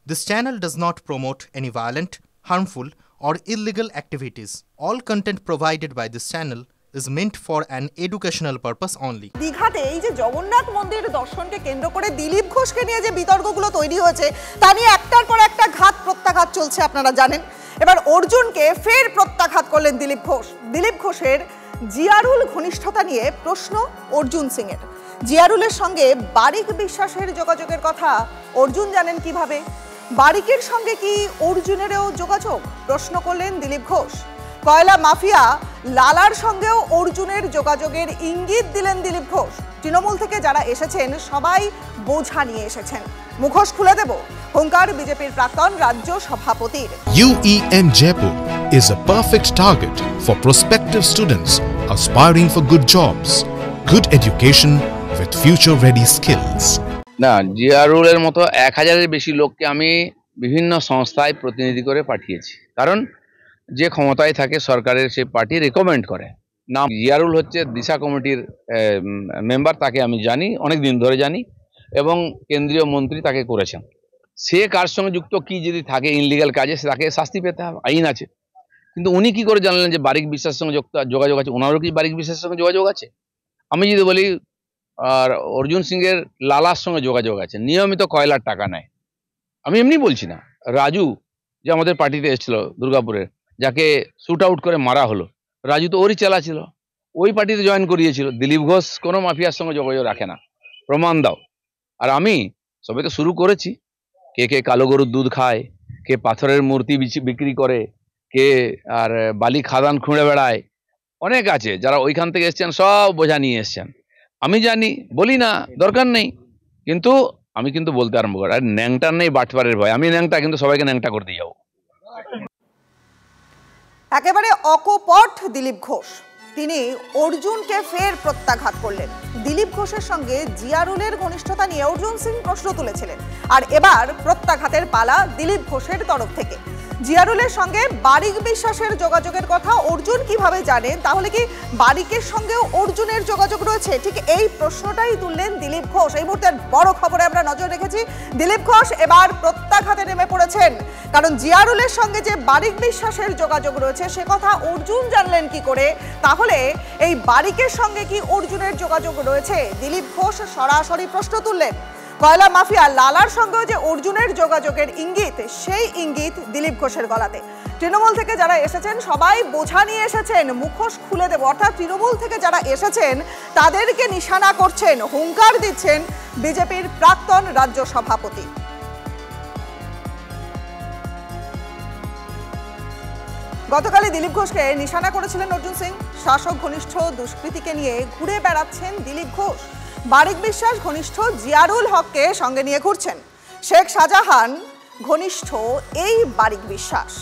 This channel does not promote any violent, harmful, or illegal activities. All content provided by this channel is meant for an educational purpose only. দীঘাতে এই যে জগন্নাথ মন্দির দর্শনকে কেন্দ্র করে দিলীপ ঘোষকে নিয়ে যে বিতর্কগুলো তৈরি হয়েছে তা নিয়ে একটার পর একটা ঘাত প্রত্যাঘাত চলছে আপনারা জানেন। এবার অর্জুনকে ফের প্রত্যাঘাত করলেন দিলীপ ঘোষ। দিলীপ ঘোষের জিয়ারুল ঘনিষ্ঠতা নিয়ে প্রশ্ন অর্জুন সিং এর। জিয়ারুলের সঙ্গে বারিক বিশ্বাসের যোগাযোগের কথা অর্জুন জানেন কিভাবে? বারিকের সঙ্গে কি অর্জুনেরও যোগাযোগ? প্রশ্ন করলেন দিলীপ ঘোষ। কয়লা মাফিয়া লালার সঙ্গেও অর্জুনের যোগাযোগের ইঙ্গিত দিলেন দিলীপ ঘোষ। তৃণমূল থেকে যারা এসেছেন সবাই বোঝা নিয়ে এসেছেন। মুখোশ খুলে দেব, হুঙ্কার বিজেপির প্রাক্তন রাজ্য সভাপতির। UEM Jaipur is a perfect target for prospective students aspiring for good jobs, good education with future-ready skills. না, জিয়ারুলের মতো 1000-এর বেশি লোককে আমি বিভিন্ন সংস্থায় প্রতিনিধি করে পাঠিয়েছি। কারণ যে ক্ষমতায় থাকে সরকারের সেই পার্টি রেকমেন্ড করে। নাম জিয়ারুল হচ্ছে দিশা কমিটির মেম্বার, তাকে আমি জানি, অনেক দিন ধরে জানি, এবং কেন্দ্রীয় মন্ত্রী তাকে করেছেন। সে কার সঙ্গে যুক্ত কি যদি থাকে ইনলিগাল কাজে, তাকে শাস্তি পেতে হবে, আইন আছে। কিন্তু উনি কি করে জানলেন যে বারিক বিশ্বাসের সঙ্গে যোগাযোগ আছে? ওনারও কি বারিক বিশ্বাসের সঙ্গে যোগাযোগ আছে? আমি যদি বলি আর অর্জুন সিংয়ের লালার সঙ্গে যোগাযোগ আছে, নিয়মিত কয়লার টাকা নেয়। আমি এমনি বলছি না। রাজু যে আমাদের পার্টিতে এসেছিল দুর্গাপুরের, যাকে শুট আউট করে মারা হলো, রাজু তো ওরই চেলা ছিল, ওই পার্টিতে জয়েন করিয়েছিল। দিলীপ ঘোষ কোনো মাফিয়ার সঙ্গে যোগাযোগ রাখে না, প্রমাণ দাও। আর আমি সবে তো শুরু করেছি। কে কে কালো গরুর দুধ খায়, কে পাথরের মূর্তি বিক্রি করে, কে আর বালি খাদান খুঁড়ে বেড়ায়, অনেক আছে যারা ওইখান থেকে এসছেন, সব বোঝা নিয়ে এসছেন। আমি জানি, বলি না, দরকার নেই, কিন্তু আমি কিন্তু বলতে আরম্ভ করি। আর ন্যাংটার নেই বাটপারের ভয়। আমি ন্যাংটা, কিন্তু সবাইকে ন্যাংটা করতে যাবো। একেবারে অকপট দিলীপ ঘোষ। তিনি অর্জুনকে ফের প্রত্যাঘাত করলেন। দিলীপ ঘোষের সঙ্গে জিয়ারুলের ঘনিষ্ঠতা নিয়ে অর্জুন সিং প্রশ্ন তুলেছিলেন, আর এবার প্রত্যাঘাতের পালা দিলীপ ঘোষের তরফ থেকে। জিয়ারুলের সঙ্গে বারিক বিশ্বাসের যোগাযোগের কথা অর্জুন কিভাবে জানেন? তাহলে কি বারিকের সঙ্গেও অর্জুনের যোগাযোগ রয়েছে? ঠিক এই প্রশ্নটাই তুললেন দিলীপ ঘোষ। এই মুহূর্তের বড় খবরে আমরা নজর রেখেছি। দিলীপ ঘোষ এবার প্রত্যাঘাতে নেমে পড়েছেন, কারণ জিয়ারুলের সঙ্গে যে বারিক বিশ্বাসের যোগাযোগ রয়েছে সে কথা অর্জুন জানলেন কি করে? তাহলে এই বারিকের সঙ্গে কি অর্জুনের যোগাযোগ রয়েছে? দিলীপ ঘোষ সরাসরি প্রশ্ন তুললেন। কয়লা মাফিয়া লালার সঙ্গেও যে অর্জুনের যোগাযোগের ইঙ্গিত, সেই ইঙ্গিত দিলীপ ঘোষের গলাতে। তৃণমূল থেকে যারা এসেছেন সবাই বোঝা নিয়ে এসেছেন। মুখোশ খুলে দেব, অর্থাৎ তৃণমূল থেকে যারা এসেছেন তাদেরকে নিশানা করছেন, হুঙ্কার দিচ্ছেন বিজেপির প্রাক্তন রাজ্য সভাপতি। গতকালই দিলীপ ঘোষকে নিশানা করেছিলেন অর্জুন সিং। শাসক ঘনিষ্ঠ দুষ্কৃতীকে নিয়ে ঘুরে বেড়াচ্ছেন দিলীপ ঘোষ। বারিক বিশ্বাস ঘনিষ্ঠ জিয়ারুল হককে সঙ্গে নিয়ে ঘুরছেন। শেখ শাহজাহান ঘনিষ্ঠ এই বারিক বিশ্বাস।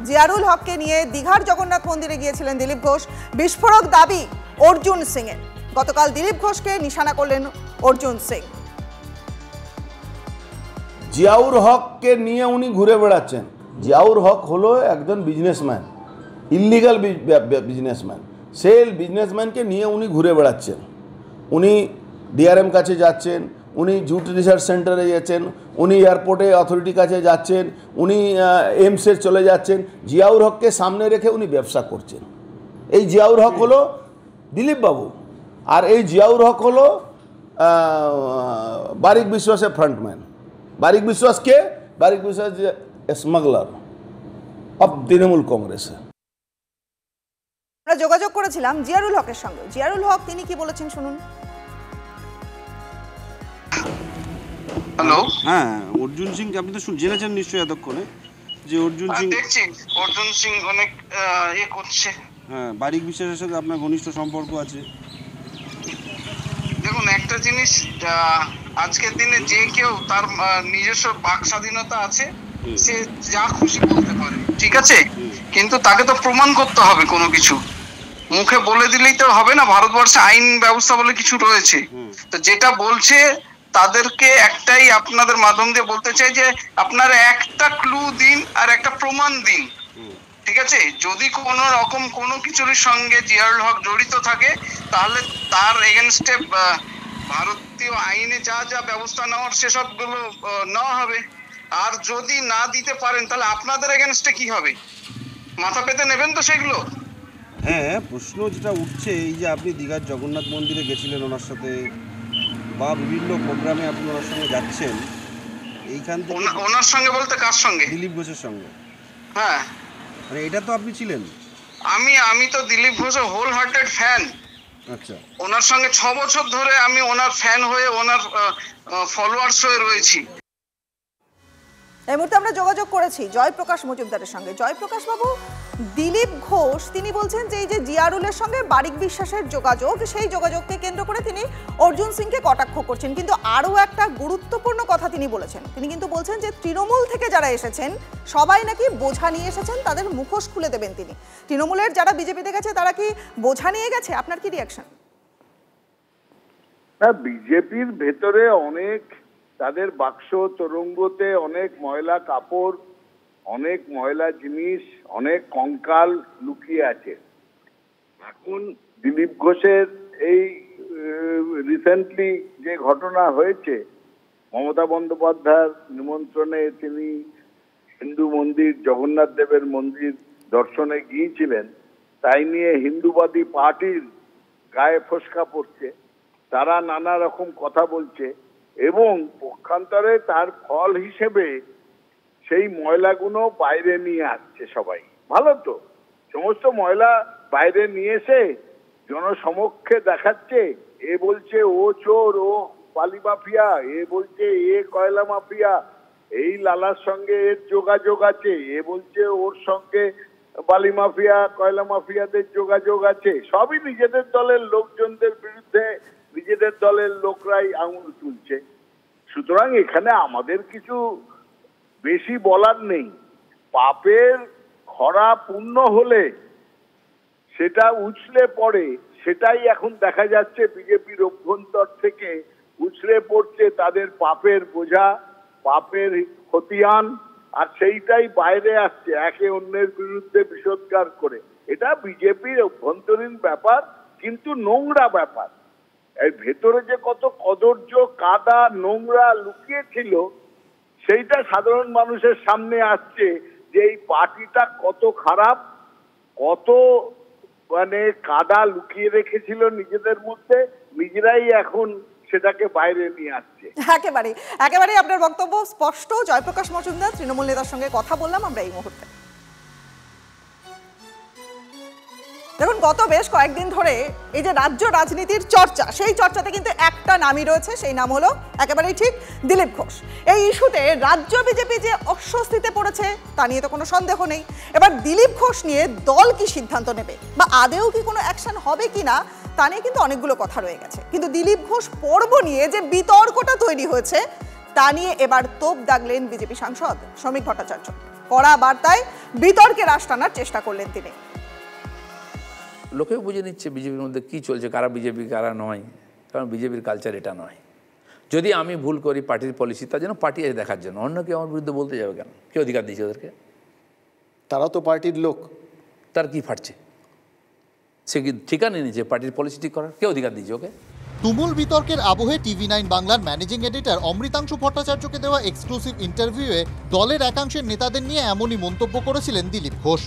জিয়ারুল হককে নিয়ে দীঘার জগন্নাথ মন্দিরে গিয়েছিলেন দিলীপ ঘোষ। বিস্ফোরক দাবি অর্জুন সিং এর। গতকাল দিলীপ ঘোষকে নিশানা করলেন অর্জুন সিং। জিয়াউর হককে নিয়ে উনি ঘুরে বেড়াচ্ছেন। জিয়াউর হক হলো একজন বিজনেসম্যান, ইল্লিগাল বিজনেসম্যান। সেই বিজনেসম্যানকে নিয়ে উনি ঘুরে বেড়াচ্ছেন। উনি ডিআরএম কাছে যাচ্ছেন, উনি জুট রিসার্চ সেন্টারে যাচ্ছেন, উনি এয়ারপোর্টে অথরিটির কাছে যাচ্ছেন, উনি এইমসে চলে যাচ্ছেন। জিয়াউর হককে সামনে রেখে উনি ব্যবসা করছেন। এই জিয়াউর হক হলো দিলীপ বাবু, আর এই জিয়াউর হক হলো বারিক বিশ্বাসের ফ্রন্টম্যান। বারিক বিশ্বাস কে? বারিক বিশ্বাস স্মাগলার অফ তৃণমূল কংগ্রেসে। আমরা যোগাযোগ করেছিলাম জিয়ারুল হকের সঙ্গে। জিয়ারুল হক তিনি কি বলেছেন শুনুন। হ্যালো, হ্যাঁ, অর্জুন সিং আপনি তো জেনেছেন নিশ্চয়ই এতক্ষণে যে অর্জুন সিং, দেখছি অর্জুন সিং অনেক করছে। হ্যাঁ, বারিক বিশ্বাসের সাথে আপনার ঘনিষ্ঠ সম্পর্ক আছে। দেখুন, একটা জিনিস, আজকের দিনে যে কেউ তার নিজস্ব বাক স্বাধীনতা আছে, সে যা খুশি বলতে পারে, ঠিক আছে, কিন্তু তাকে তো প্রমাণ করতে হবে কোনো কিছু। মুখে বলে দিলেই তো হবে না। ভারতবর্ষে আইন ব্যবস্থা বলে কিছু রয়েছে। তো যেটা বলছে তাদেরকে একটাই আপনাদের মাধ্যম দিয়ে বলতে চাই যে আপনারা একটা ক্লু দিন আর একটা প্রমাণ দিন, ঠিক আছে। যদি কোনো রকম কোনো কিছুর সঙ্গে জিয়ারুল হক জড়িত থাকে তাহলে তার এগেনস্টে ভারতীয় আইনে যা যা ব্যবস্থা নেওয়ার সেসবগুলো নেওয়া হবে। আর যদি না দিতে পারেন তাহলে আপনাদের এগেনস্টে কি হবে? মাথা পেতে নেবেন তো সেগুলো? হ্যাঁ, প্রশ্ন যেটা উঠছে, এই যে আপনি দীঘার জগন্নাথ মন্দিরে গেছিলেন ওনার সাথে, বা বিভিন্ন প্রোগ্রামে আপনি ওনার সঙ্গে যাচ্ছেন, এইখান থেকে ওনার সঙ্গে বলতে কার সঙ্গে? দিলীপ ঘোষের সঙ্গে। হ্যাঁ, মানে এটা তো আপনি ছিলেন। আমি তো দিলীপ ঘোষের হোল হার্টেড ফ্যান। আচ্ছা, ওনার সঙ্গে 6 বছর ধরে আমি ওনার ফ্যান হয়ে, ওনার ফলোয়ার্স হয়ে রয়েছি। এই মুহূর্তে আমরা যোগাযোগ করেছি জয়প্রকাশ মজুমদারের সঙ্গে। জয়প্রকাশ বাবু, দিলীপ ঘোষ তিনি বলছেন যে এই যে জিয়ারুলের সঙ্গে বারিক বিশ্বাসের যোগাযোগ, সেই যোগাযোগকে কেন্দ্র করে তিনি অর্জুন সিংকে কটাক্ষ করছেন। কিন্তু আরও একটা গুরুত্বপূর্ণ কথা তিনি বলেছেন, তিনি কিন্তু বলছেন যে তৃণমূল থেকে যারা এসেছেন সবাই নাকি বোঝা নিয়ে এসেছেন, তাদের মুখোশ খুলে দেবেন তিনি। তৃণমূলের যারা বিজেপিতে গেছে তারা কি বোঝা নিয়ে গেছে? আপনার কি রিয়াকশন? না, বিজেপির ভেতরে অনেক, তাদের বাক্স তরঙ্গতে অনেক ময়লা কাপড়, অনেক ময়লা জিনিস, অনেক কঙ্কাল লুকিয়ে আছে। এখন দিলীপ ঘোষের এই রিসেন্টলি যে ঘটনা হয়েছে, মমতা বন্দ্যোপাধ্যায়ের নিমন্ত্রণে তিনি হিন্দু মন্দির, জগন্নাথ দেবের মন্দির দর্শনে গিয়েছিলেন, তাই নিয়ে হিন্দুবাদী পার্টির গায়ে ফসকা পড়ছে, তারা নানা রকম কথা বলছে এবং পক্ষান্তরে তার ফল হিসেবে সেই ময়লাগুলো বাইরে নিয়ে আসছে সবাই। ভালো তো, সমস্ত ময়লা বাইরে নিয়ে এসে জনসমক্ষে দেখাচ্ছে। এ বলছে ও চোর, ও বালি মাফিয়া, এ বলছে এ কয়লা মাফিয়া, এই লালার সঙ্গে এর যোগাযোগ আছে, এ বলছে ওর সঙ্গে বালি মাফিয়া কয়লা মাফিয়াদের যোগাযোগ আছে। সবই নিজেদের দলের লোকজনদের বিরুদ্ধে নিজেদের দলের লোকরাই আঙুল তুলছে। সুতরাং এখানে আমাদের কিছু বেশি বলার নেই। পাপের খরা পূর্ণ হলে সেটা উছলে পড়ে, সেটাই এখন দেখা যাচ্ছে বিজেপির অভ্যন্তর থেকে উছলে পড়ছে তাদের পাপের বোঝা, পাপের খতিয়ান, আর সেইটাই বাইরে আসছে একে অন্যের বিরুদ্ধে বিষোদ্গার করে। এটা বিজেপির অভ্যন্তরীণ ব্যাপার, কিন্তু নোংরা ব্যাপার। এর ভেতরে যে কত কদর্য, কাদা, নোংরা লুকিয়ে ছিল সেইটা সাধারণ মানুষের সামনে আসছে, যে এই পার্টিটা কত খারাপ, কত মানে কাদা লুকিয়ে রেখেছিল নিজেদের মধ্যে, নিজেরাই এখন সেটাকে বাইরে নিয়ে আসছে। একেবারে আপনার বক্তব্য স্পষ্ট। জয়প্রকাশ মজুমদার তৃণমূল নেতার সঙ্গে কথা বললাম আমরা এই মুহূর্তে। দেখুন, গত বেশ কয়েকদিন ধরে এই যে রাজ্য রাজনীতির চর্চা, সেই চর্চাতে কিন্তু একটা নামই রয়েছে, সেই নাম হলো একেবারেই ঠিক দিলীপ ঘোষ। এই ইস্যুতে রাজ্য বিজেপি যে অস্বস্তিতে পড়েছে তা নিয়ে তো কোনো সন্দেহ নেই। এবার দিলীপ ঘোষ নিয়ে দল কি সিদ্ধান্ত নেবে বা আদেও কি কোনো অ্যাকশন হবে কিনা তা নিয়ে কিন্তু অনেকগুলো কথা রয়ে গেছে। কিন্তু দিলীপ ঘোষ পর্ব নিয়ে যে বিতর্কটা তৈরি হয়েছে তা নিয়ে এবার তোপ দাগলেন বিজেপি সাংসদ শ্রমিক ভট্টাচার্য। কড়া বার্তায় বিতর্কে রাশ টানার চেষ্টা করলেন তিনি। লোকেও বুঝে নিচ্ছে বিজেপির মধ্যে কী চলছে, কারা বিজেপি কারা নয়, কারণ বিজেপির কালচার এটা নয়। যদি আমি ভুল করি পার্টির পলিসি, তার জন্য পার্টি আছে দেখার জন্য, অন্য কেউ আমার বিরুদ্ধে বলতে যাবে কেন? কে অধিকার দিয়েছে ওদেরকে? তারা তো পার্টির লোক, তার কি ফাটছে? সে কি ঠিকানা নিয়েছে পার্টির পলিসি ঠিক করার? কে অধিকার দিয়েছে ওকে? তুমুল বিতর্কের আবহে টিভি9 বাংলার ম্যানেজিং এডিটর অমৃতাংশু ভট্টাচার্যকে দেওয়া এক্সক্লুসিভ ইন্টারভিউয়ে দলের একাংশের নেতাদের নিয়ে এমনই মন্তব্য করেছিলেন দিলীপ ঘোষ।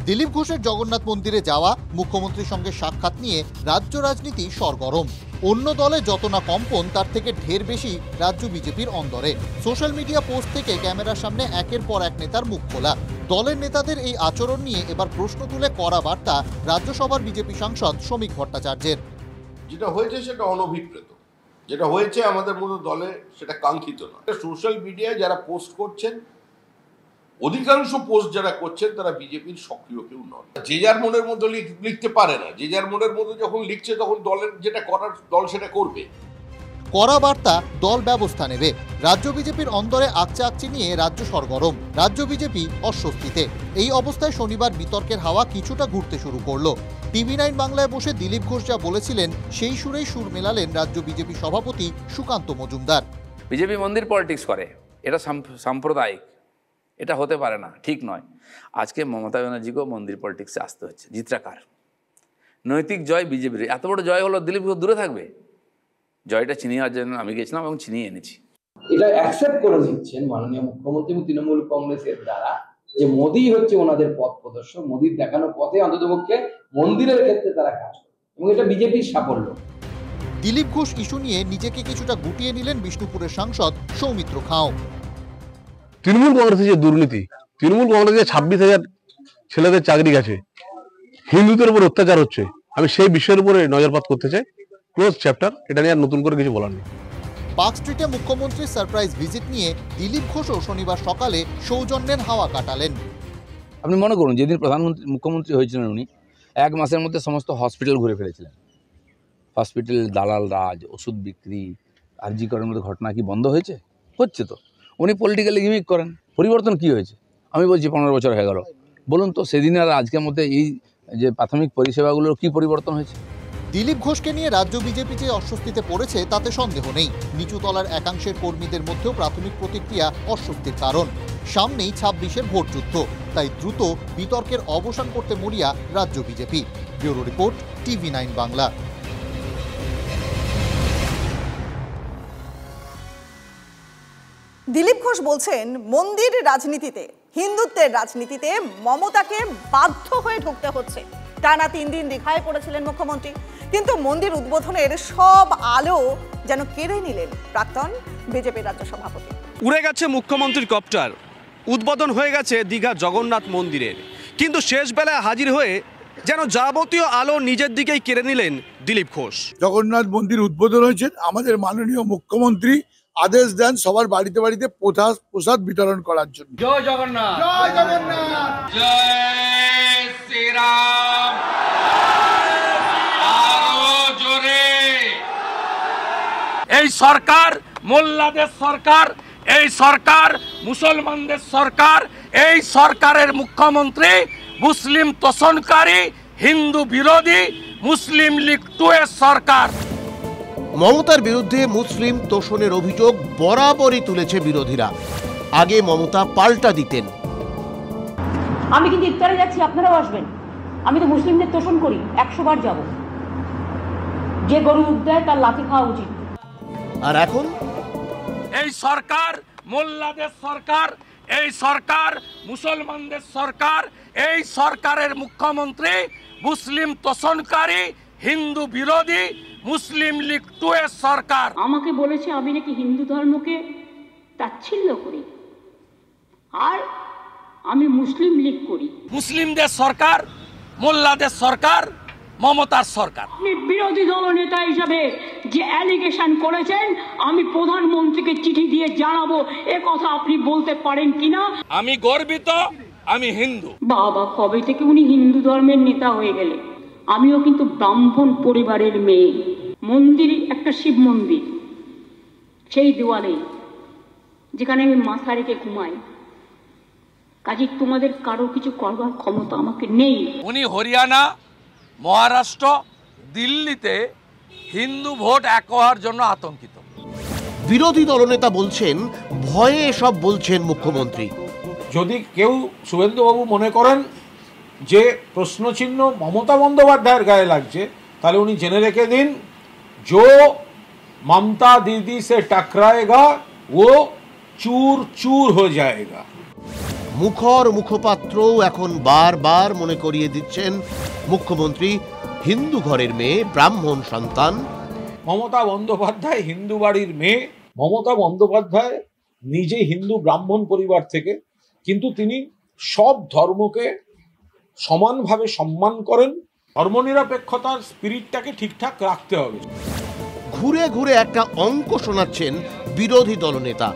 দিলীপ ঘোষের জগন্নাথ মন্দিরে যাওয়া, মুখ্যমন্ত্রীর সঙ্গে সাক্ষাৎ নিয়ে রাজ্য রাজনীতি সরগরম। অন্য দলে যত না কম্পন, তার থেকে ঢের বেশি রাজ্য বিজেপির অন্দরে। সোশ্যাল মিডিয়া পোস্ট থেকে ক্যামেরার সামনে একের পর এক নেতার মুখ খোলা। দলের নেতাদের এই আচরণ নিয়ে এবার প্রশ্ন তুলে কড়া বার্তা রাজ্যসভার বিজেপি সাংসদ শ্রমিক ভট্টাচার্যের। যেটা হয়েছে সেটা অনভিপ্রেত, যেটা হয়েছে আমাদের মতো দলে সেটা কাঙ্ক্ষিত না। সোশ্যাল মিডিয়ায় যারা পোস্ট করছেন, অধিকাংশ পোস্ট যারা করছেন তারা বিজেপির সক্রিয় কেউ নয়। যে যার মনের মতো লিখতে পারে না, যে যার মনের মতো যখন লিখছে তখন দলের যেটা করার দল সেটা করবে। কড়া বার্তা, দল ব্যবস্থা নেবে। রাজ্য বিজেপির অন্দরে আকচি নিয়ে রাজ্য সরগরম, রাজ্য বিজেপি অস্বস্তিতে। এই অবস্থায় শনিবার বিতর্কের হাওয়া কিছুটা ঘুরতে শুরু করলো। টিভি9 বাংলায় বসে দিলীপ ঘোষ যা বলেছিলেন সেই সুরেই সুর মেলালেন রাজ্য বিজেপি সভাপতি সুকান্ত মজুমদার। বিজেপি মন্দির পলিটিক্স করে, এটা সাম্প্রদায়িক, এটা হতে পারে না, ঠিক নয়। আজকে মমতা ব্যানার্জিকেও মন্দির পলিটিক্সে আসতে হচ্ছে। জিত্রাকার নৈতিক জয় বিজেপির। এত বড় জয় হলো, দিলীপ ঘোষ দূরে থাকবে? জয়টা ছিনিয়ে নেওয়ার জন্য আমি গেছিলাম এবং ছিনিয়ে এনেছি। এটা অ্যাকসেপ্ট করে নিচ্ছেন মাননীয় মুখ্যমন্ত্রী এবং তৃণমূল কংগ্রেসের দ্বারা যে মোদী হচ্ছে ওনাদের পথ প্রদর্শক, মোদীর দেখানো পথে অন্ততপক্ষে মন্দিরের ক্ষেত্রে তারা কাজ করে এবং এটা বিজেপির সাফল্য। দিলীপ ঘোষ ইস্যু নিয়ে নিজেকে কিছুটা গুটিয়ে নিলেন বিষ্ণুপুরের সাংসদ সৌমিত্র খাও। তৃণমূল কংগ্রেসের যে দুর্নীতি, তৃণমূল কংগ্রেসে 26,000 ছেলেদের চাকরি গেছে, হিন্দুদের উপর অত্যাচার হচ্ছে, আমি সেই বিষয়ের উপরে নজরপাত করতে চাই। ক্লোজ চ্যাপ্টার, এটা নিয়ে আর নতুন করে কিছু বলার নেই। পার্ক স্ট্রিটে মুখ্যমন্ত্রীর সারপ্রাইজ ভিজিট নিয়ে দিলীপ ঘোষও শনিবার সকালে সৌজন্যের হাওয়া কাটালেন। আপনি মনে করুন, যেদিন মুখ্যমন্ত্রী হয়েছিলেন উনি 1 মাসের মধ্যে সমস্ত হসপিটাল ঘুরে ফেলেছিলেন। হসপিটালের দালাল রাজ, ওষুধ বিক্রি, আরজি করার মতো ঘটনা কি বন্ধ হয়েছে? হচ্ছে তো। উনি পলিটিক্যালি গিমিক করেন। পরিবর্তন কি হয়েছে? আমি বলছি 15 বছর হয়ে গেল। বলুন তো সেদিন আর আজকের মধ্যে এই যে প্রাথমিক পরিষেবাগুলোর কি পরিবর্তন হয়েছে? দিলীপ ঘোষকে নিয়ে রাজ্য বিজেপি যে অস্বস্তিতে পড়েছে তাতে সন্দেহ নেই। নিচু তলার একাংশের কর্মীদের মধ্যেও প্রাথমিক প্রতিক্রিয়া অস্বস্তির কারণ। সামনেই 26-এর ভোট যুদ্ধ, তাই দ্রুত বিতর্কের অবসান করতে মরিয়া রাজ্য BJP. Bureau report, TV9 Bangla. Dilip Ghosh বলছেন, মন্দির রাজনীতিতে, হিন্দুত্বের রাজনীতিতে মমতাকে বাধ্য হয়ে ঢুকতে হচ্ছে। টানা 3 দিন দীঘায় পড়েছিলেন মুখ্যমন্ত্রী, কিন্তু মন্দির উদ্বোধনের সব আলো যেন কেড়ে নিলেন প্রাক্তন বিজেপি রাজ্য সভাপতি। উড়ে গেছে মুখ্যমন্ত্রীর কপ্টার, উদ্বোধন হয়ে গেছে দীঘা জগন্নাথ মন্দিরের, কিন্তু শেষ বেলায় হাজির হয়ে যেন যাবতীয় আলো নিজের দিকেই কেড়ে নিলেন দিলীপ ঘোষ। জগন্নাথ মন্দির উদ্বোধন হয়েছে, আমাদের মাননীয় মুখ্যমন্ত্রী আদেশ দেন সবার বাড়িতে বাড়িতে প্রসাদ বিতরণ করার জন্য। জয় জগন্নাথ, জয় জগন্নাথ, জয় শ্রীরাম। আরো জোরে। এই সরকার মোল্লাদের সরকার, এই সরকার মুসলমানদের সরকার, এই সরকারের মুখ্যমন্ত্রী মুসলিম তোষণকারী, হিন্দু বিরোধী, মুসলিম লীগ 2 এর সরকার। মমতার বিরুদ্ধে মুসলিম তোষণের অভিযোগ বরাবরই তুলেছে বিরোধীরা। আগে মমতা পাল্টা দিতেন, আমি কিন্তু ইফতারে যাচ্ছি, আপনারাও আসবেন, আমি তো মুসলিমদের তোষণ করি, 100 বার যাব। যে গরু দুধ দেয় তার লাথি খাওয়া উচিত। আর এখন এই সরকার মোল্লাদের সরকার, এই সরকার মুসলমানদের সরকার, এই সরকারের মুখ্যমন্ত্রী মুসলিম তোষণকারী, হিন্দু বিরোধী, মুসলিম লীগ 2 এর সরকার। আমাকে বলেছে আমি নাকি হিন্দু ধর্মকে তাচ্ছিল্য করি, আর আমি মুসলিম লীগ করি। মুসলিমদের সরকার, মোল্লাদের সরকার, মমতার সরকার। আপনি বিরোধী দল নেতা হিসাবে যে অ্যালিগেশন করেছেন, আমি প্রধানমন্ত্রীকে চিঠি দিয়ে জানাবো, এ কথা আপনি বলতে পারেন কিনা? আমি গর্বিত, আমি হিন্দু। বাবা, কবে থেকে উনি হিন্দু ধর্মের নেতা হয়ে গেলে? আমিও কিন্তু ব্রাহ্মণ পরিবারের মেয়ে। মন্দির একটা শিব মন্দির, সেই দেওয়ালে যেখানে আমি মাথা রেখে ঘুমাই, কাজে তোমাদের কারো কিছু করবার ক্ষমতা আমাকে নেই। উনি হরিয়ানা, মহারাষ্ট্র, দিল্লিতে হিন্দু ভোট এক হওয়ার জন্য আতঙ্কিত। বিরোধী দলনেতা বলছেন ভয়ে এসব বলছেন মুখ্যমন্ত্রী। যদি কেউ শুভেন্দুবাবু মনে করেন যে প্রশ্নচিহ্ন মমতা বন্দ্যোপাধ্যায়ের গায়ে লাগছে, তাহলে উনি জেনে রেখে দিন, जो ममता दीदी से टकराएगा वो चूर चूर हो जाएगा। মুখর মুখপাত্রও এখন বারবার মনে করিয়ে দিচ্ছেন মুখ্যমন্ত্রী হিন্দু ঘরের মেয়ে, ব্রাহ্মণ সন্তান। মমতা বন্দ্যোপাধ্যায় হিন্দু বাড়ির মেয়ে, মমতা বন্দ্যোপাধ্যায় নিজে হিন্দু ব্রাহ্মণ পরিবার থেকে, কিন্তু তিনি সব ধর্মকে সমানভাবে সম্মান করেন। ধর্মনিরপেক্ষতার স্পিরিটটাকে ঠিকঠাক রাখতে হবে। ঘুরে ঘুরে একটা অঙ্ক শোনাচ্ছেন বিরোধী দলনেতা,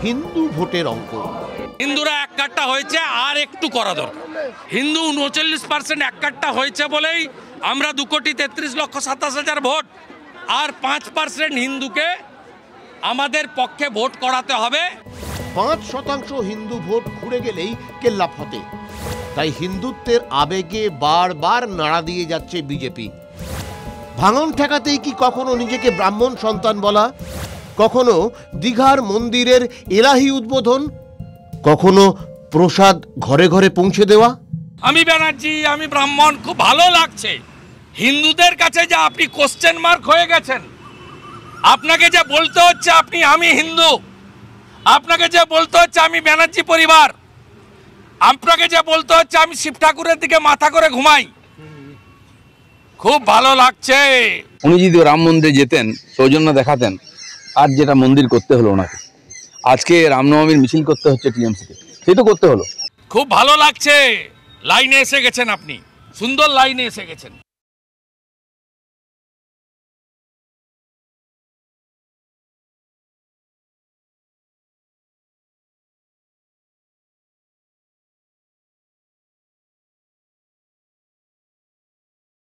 হিন্দু ভোটের অঙ্ক। হিন্দুরা এক কাট্টা হয়েছে, আর একটু করা দরকার। হিন্দু 39% এক কাট্টা হয়েছে বলেই আমরা 2,33,27,000 ভোট, আর 5% হিন্দুকে আমাদের পক্ষে ভোট করাতে হবে। 5% হিন্দু ভোট ঘুরে গেলেই কেল্লা ফতে। তাই হিন্দুত্বের আবেগে বারবার নাড়া দিয়ে যাচ্ছে বিজেপি। ভাঙন ঠেকাতেই কি কখনো নিজেকে ব্রাহ্মণ সন্তান বলা, কখনো দীঘার মন্দিরের এলাহি উদ্বোধন, কখনো প্রসাদ ঘরে ঘরে পৌঁছে দেওয়া। আমি ব্যানার্জি, আমি ব্রাহ্মণ, খুব ভালো লাগছে। হিন্দুদের কাছে যে আপনি কোশ্চেন মার্ক হয়ে গেছেন, আপনাকে যে বলতে হচ্ছে আমি হিন্দু, আপনাকে যে বলতে হচ্ছে আমি ব্যানার্জি পরিবার, আপনাকে যে বলতে হচ্ছে আমি শিব ঠাকুরের দিকে মাথা করে ঘুমাই, খুব ভালো লাগছে। উনি যদি রাম মন্দিরে যেতেন, সৌজন্য দেখাতেন, আর যেটা মন্দির করতে হলো ওনাকে, আজকে রামনবমীর মিছিল করতে হচ্ছে টিএমসিকে, সেই তো করতে হলো। খুব ভালো লাগছে, লাইনে এসে গেছেন আপনি, সুন্দর লাইনে এসে গেছেন।